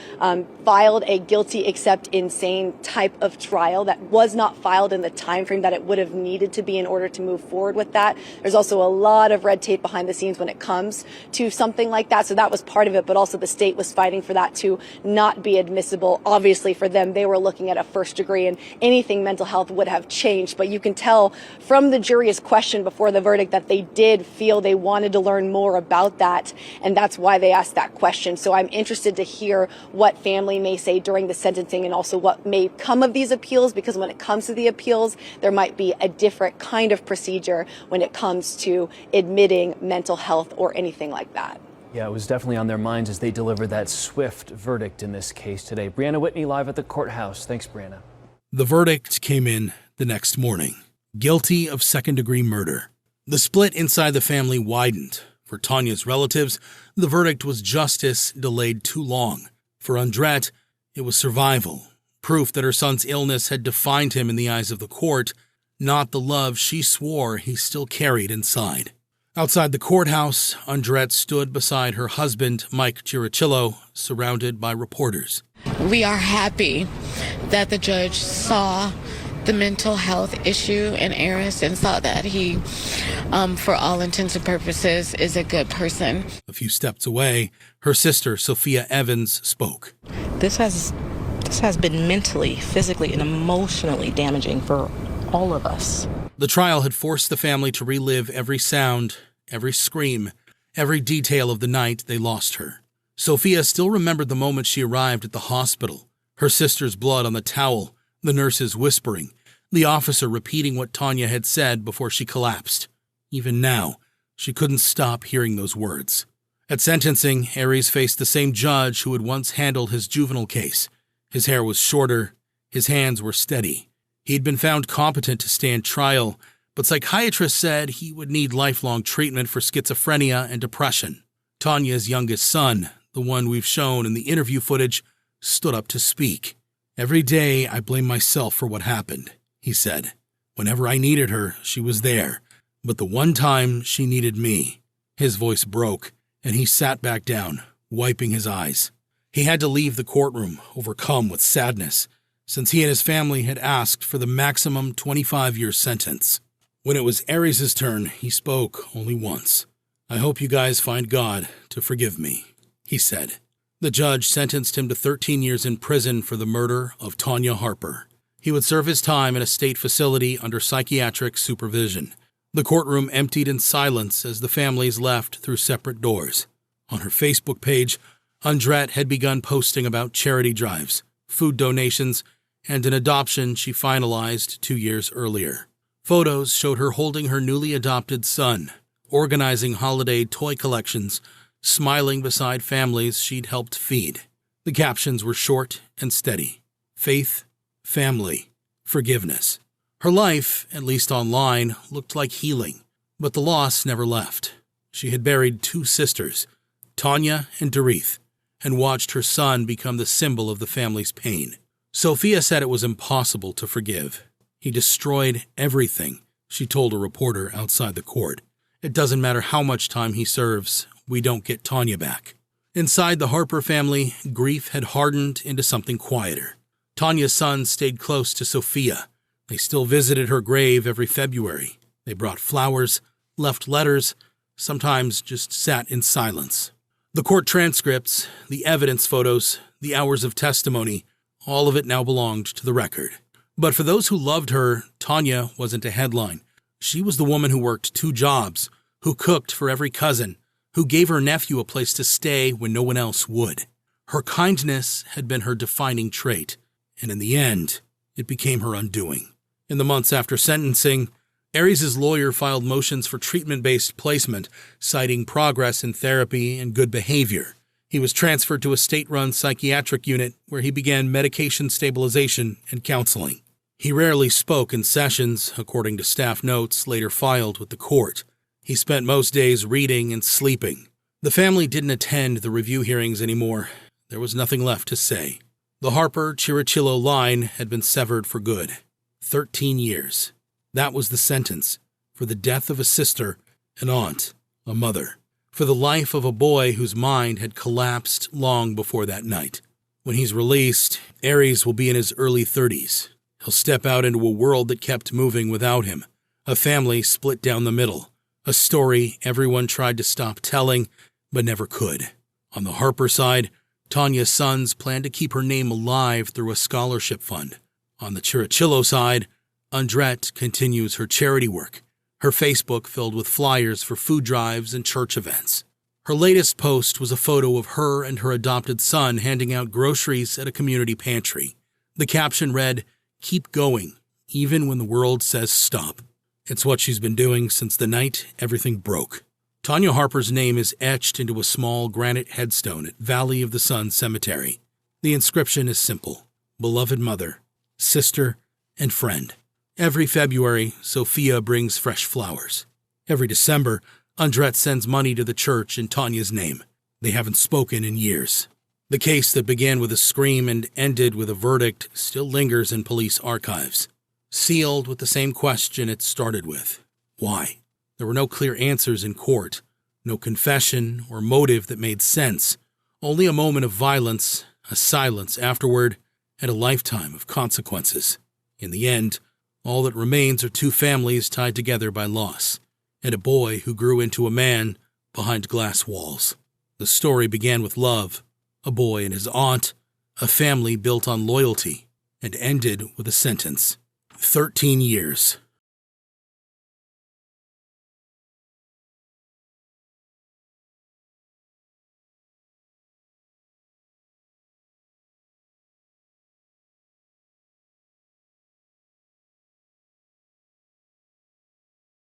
S19: filed a guilty except insane type of trial that was not filed in the time frame that it would have needed to be in order to move forward with that. There's also a lot of red tape behind the scenes when it comes to something like that. So that was part of it, but also the state was fighting for that to not be admissible. Obviously for them, they were looking at a first degree and anything mental health would have changed. But you can tell from the jury's question before the verdict that they did feel they wanted to learn more about that. And that's why they asked that question. So I'm interested to hear what family may say during the sentencing and also what may come of these appeals, because when it comes to the appeals, there might be a different kind of procedure when it comes to admitting mental health or anything like that.
S23: Yeah, it was definitely on their minds as they delivered that swift verdict in this case today. Brianna Whitney live at the courthouse. Thanks, Brianna.
S3: The verdict came in the next morning. Guilty of second-degree murder. The split inside the family widened. For Tanya's relatives, the verdict was justice delayed too long. For Andrett, it was survival. Proof that her son's illness had defined him in the eyes of the court, not the love she swore he still carried inside. Outside the courthouse, Andrett stood beside her husband, Mike Girachillo, surrounded by reporters.
S24: We are happy that the judge saw
S2: the mental health issue in Aries and saw that he, for all intents and purposes, is a good person.
S3: A few steps away, her sister, Sophia Evans, spoke.
S4: This has been mentally, physically, and emotionally damaging for all of us.
S3: The trial had forced the family to relive every sound, every scream, every detail of the night they lost her. Sophia still remembered the moment she arrived at the hospital, her sister's blood on the towel, the nurses whispering, the officer repeating what Tanya had said before she collapsed. Even now, she couldn't stop hearing those words. At sentencing, Aries faced the same judge who had once handled his juvenile case. His hair was shorter, his hands were steady. He'd been found competent to stand trial, but psychiatrists said he would need lifelong treatment for schizophrenia and depression. Tanya's youngest son, the one we've shown in the interview footage, stood up to speak. "Every day I blame myself for what happened," he said. "Whenever I needed her, she was there. But the one time she needed me." His voice broke, and he sat back down, wiping his eyes. He had to leave the courtroom, overcome with sadness, since he and his family had asked for the maximum 25-year sentence. When it was Aries' turn, he spoke only once. "I hope you guys find God to forgive me," he said. The judge sentenced him to 13 years in prison for the murder of Tanya Harper. He would serve his time in a state facility under psychiatric supervision. The courtroom emptied in silence as the families left through separate doors. On her Facebook page, Andrett had begun posting about charity drives, food donations, and an adoption she finalized 2 years earlier. Photos showed her holding her newly adopted son, organizing holiday toy collections, smiling beside families she'd helped feed. The captions were short and steady. Faith, family, forgiveness. Her life, at least online, looked like healing, but the loss never left. She had buried 2 sisters, Tanya and Dorith, and watched her son become the symbol of the family's pain. Sophia said it was impossible to forgive. "He destroyed everything," she told a reporter outside the court. "It doesn't matter how much time he serves, we don't get Tanya back." Inside the Harper family, grief had hardened into something quieter. Tanya's son stayed close to Sophia. They still visited her grave every February. They brought flowers, left letters, sometimes just sat in silence. The court transcripts, the evidence photos, the hours of testimony, all of it now belonged to the record. But for those who loved her, Tanya wasn't a headline. She was the woman who worked 2 jobs, who cooked for every cousin, who gave her nephew a place to stay when no one else would. Her kindness had been her defining trait, and in the end, it became her undoing. In the months after sentencing, Aries' lawyer filed motions for treatment-based placement, citing progress in therapy and good behavior. He was transferred to a state-run psychiatric unit where he began medication stabilization and counseling. He rarely spoke in sessions, according to staff notes later filed with the court. He spent most days reading and sleeping. The family didn't attend the review hearings anymore. There was nothing left to say. The Harper-Chirichillo line had been severed for good. 13 years. That was the sentence for the death of a sister, an aunt, a mother, for the life of a boy whose mind had collapsed long before that night. When he's released, Aries will be in his early 30s. He'll step out into a world that kept moving without him, a family split down the middle, a story everyone tried to stop telling but never could. On the Harper side, Tanya's sons plan to keep her name alive through a scholarship fund. On the Chirichillo side, Andrett continues her charity work, her Facebook filled with flyers for food drives and church events. Her latest post was a photo of her and her adopted son handing out groceries at a community pantry. The caption read, "Keep going, even when the world says stop." It's what she's been doing since the night everything broke. Tanya Harper's name is etched into a small granite headstone at Valley of the Sun Cemetery. The inscription is simple: beloved mother, sister, and friend. Every February, Sophia brings fresh flowers. Every December, Andrett sends money to the church in Tanya's name. They haven't spoken in years. The case that began with a scream and ended with a verdict still lingers in police archives, sealed with the same question it started with: why? There were no clear answers in court, no confession or motive that made sense, only a moment of violence, a silence afterward, and a lifetime of consequences. In the end, All that remains are two families tied together by loss, and a boy who grew into a man behind glass walls. The story began with love, a boy and his aunt, a family built on loyalty, and ended with a sentence. 13 years.